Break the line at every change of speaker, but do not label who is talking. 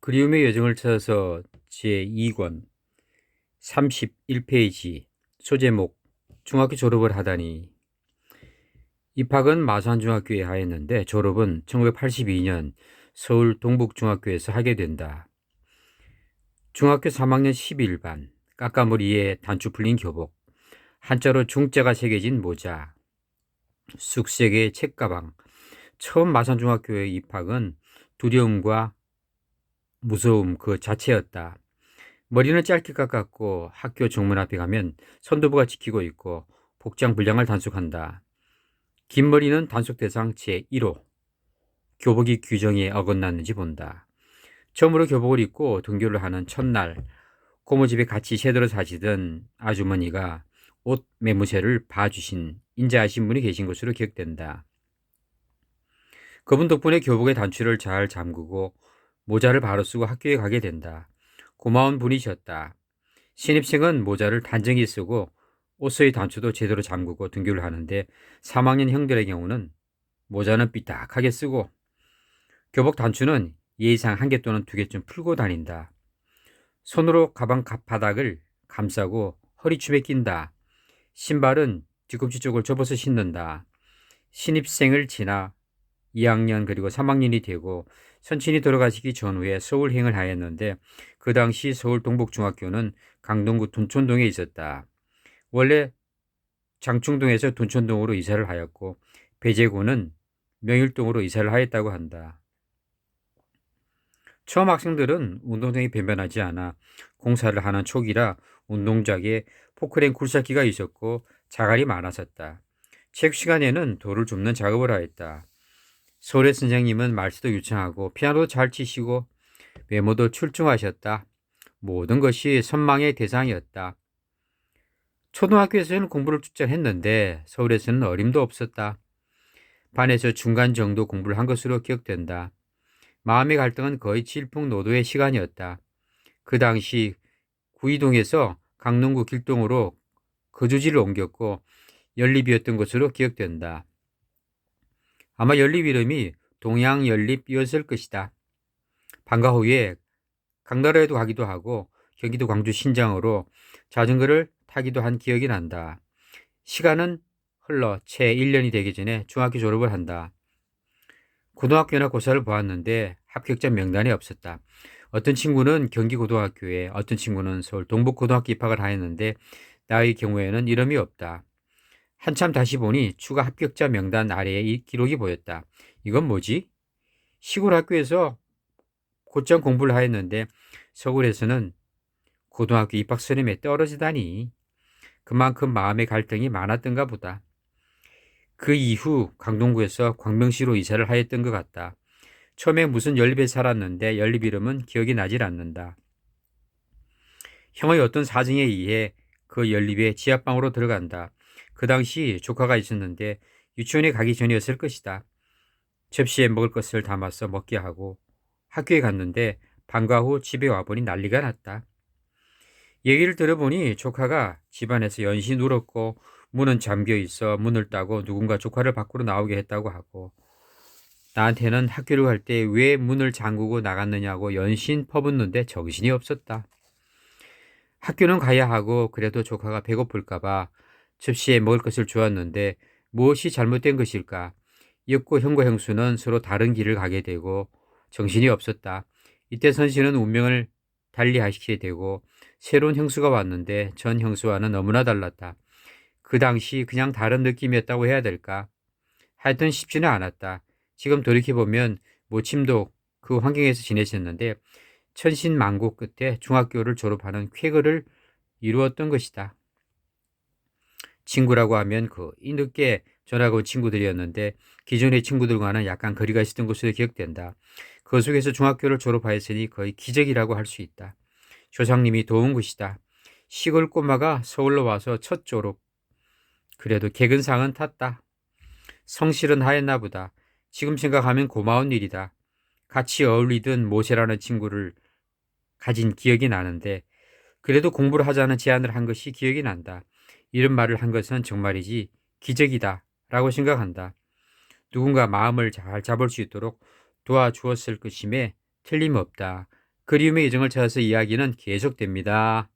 그리움의 여정을 찾아서 제2권 31페이지 소제목 중학교 졸업을 하다니. 입학은 마산중학교에 하였는데 졸업은 1982년 서울 동북중학교에서 하게 된다. 중학교 3학년 11반, 까까머리에 단추 풀린 교복, 한자로 중자가 새겨진 모자, 쑥색의 책가방. 처음 마산중학교에 입학은 두려움과 무서움 그 자체였다. 머리는 짧게 깎았고 학교 정문 앞에 가면 선도부가 지키고 있고 복장 분량을 단속한다. 긴 머리는 단속 대상 제1호. 교복이 규정에 어긋났는지 본다. 처음으로 교복을 입고 등교를 하는 첫날, 고모집에 같이 제대로 사시던 아주머니가 옷 매무새를 봐주신 인자하신 분이 계신 것으로 기억된다. 그분 덕분에 교복의 단추를 잘 잠그고 모자를 바로 쓰고 학교에 가게 된다. 고마운 분이셨다. 신입생은 모자를 단정히 쓰고 옷의 단추도 제대로 잠그고 등교를 하는데 3학년 형들의 경우는 모자는 삐딱하게 쓰고 교복 단추는 예의상 1개 또는 2개쯤 풀고 다닌다. 손으로 가방 바닥을 감싸고 허리춤에 낀다. 신발은 뒤꿈치 쪽을 접어서 신는다. 신입생을 지나 2학년 그리고 3학년이 되고 선친이 돌아가시기 전후에 서울행을 하였는데 그 당시 서울 동북중학교는 강동구 둔촌동에 있었다. 원래 장충동에서 둔촌동으로 이사를 하였고 배재구는 명일동으로 이사를 하였다고 한다. 처음 학생들은 운동장이 변변하지 않아 공사를 하는 초기라 운동장에 포크랭 굴삭기가 있었고 자갈이 많았었다. 체육 시간에는 돌을 줍는 작업을 하였다. 서울의 선생님은 말수도 유창하고 피아노도 잘 치시고 외모도 출중하셨다. 모든 것이 선망의 대상이었다. 초등학교에서는 공부를 쭉잘했는데 서울에서는 어림도 없었다. 반에서 중간 정도 공부를 한 것으로 기억된다. 마음의 갈등은 거의 질풍노도의 시간이었다. 그 당시 구이동에서 강릉구 길동으로 거주지를 옮겼고 연립이었던 것으로 기억된다. 아마 연립 이름이 동양연립이었을 것이다. 방과 후에 강나라에도 가기도 하고 경기도 광주 신장으로 자전거를 타기도 한 기억이 난다. 시간은 흘러 채 1년이 되기 전에 중학교 졸업을 한다. 고등학교나 고사를 보았는데 합격자 명단에 없었다. 어떤 친구는 경기고등학교에, 어떤 친구는 서울 동북고등학교 입학을 하였는데 나의 경우에는 이름이 없다. 한참 다시 보니 추가 합격자 명단 아래에 이 기록이 보였다. 이건 뭐지? 시골 학교에서 곧장 공부를 하였는데 서울에서는 고등학교 입학 수렴에 떨어지다니. 그만큼 마음의 갈등이 많았던가 보다. 그 이후 강동구에서 광명시로 이사를 하였던 것 같다. 처음에 무슨 연립에 살았는데 연립 이름은 기억이 나질 않는다. 형의 어떤 사정에 의해 그 연립에 지하방으로 들어간다. 그 당시 조카가 있었는데 유치원에 가기 전이었을 것이다. 접시에 먹을 것을 담아서 먹게 하고 학교에 갔는데 방과 후 집에 와보니 난리가 났다. 얘기를 들어보니 조카가 집안에서 연신 울었고 문은 잠겨 있어 문을 따고 누군가 조카를 밖으로 나오게 했다고 하고 나한테는 학교를 갈 때 왜 문을 잠그고 나갔느냐고 연신 퍼붓는데 정신이 없었다. 학교는 가야 하고 그래도 조카가 배고플까봐 접시에 먹을 것을 주었는데 무엇이 잘못된 것일까? 엽고 형과 형수는 서로 다른 길을 가게 되고 정신이 없었다. 이때 선씨는 운명을 달리하시게 되고 새로운 형수가 왔는데 전 형수와는 너무나 달랐다. 그 당시 그냥 다른 느낌이었다고 해야 될까? 하여튼 쉽지는 않았다. 지금 돌이켜보면 모침도 그 환경에서 지내셨는데 천신만고 끝에 중학교를 졸업하는 쾌거를 이루었던 것이다. 친구라고 하면 이 늦게 전학 온 친구들이었는데 기존의 친구들과는 약간 거리가 있었던 것으로 기억된다. 그 속에서 중학교를 졸업하였으니 거의 기적이라고 할 수 있다. 조상님이 도운 것이다. 시골 꼬마가 서울로 와서 첫 졸업. 그래도 개근상은 탔다. 성실은 하였나 보다. 지금 생각하면 고마운 일이다. 같이 어울리던 모세라는 친구를 가진 기억이 나는데 그래도 공부를 하자는 제안을 한 것이 기억이 난다. 이런 말을 한 것은 정말이지 기적이다 라고 생각한다. 누군가 마음을 잘 잡을 수 있도록 도와주었을 것임에 틀림없다. 그리움의 여정을 찾아서 이야기는 계속됩니다.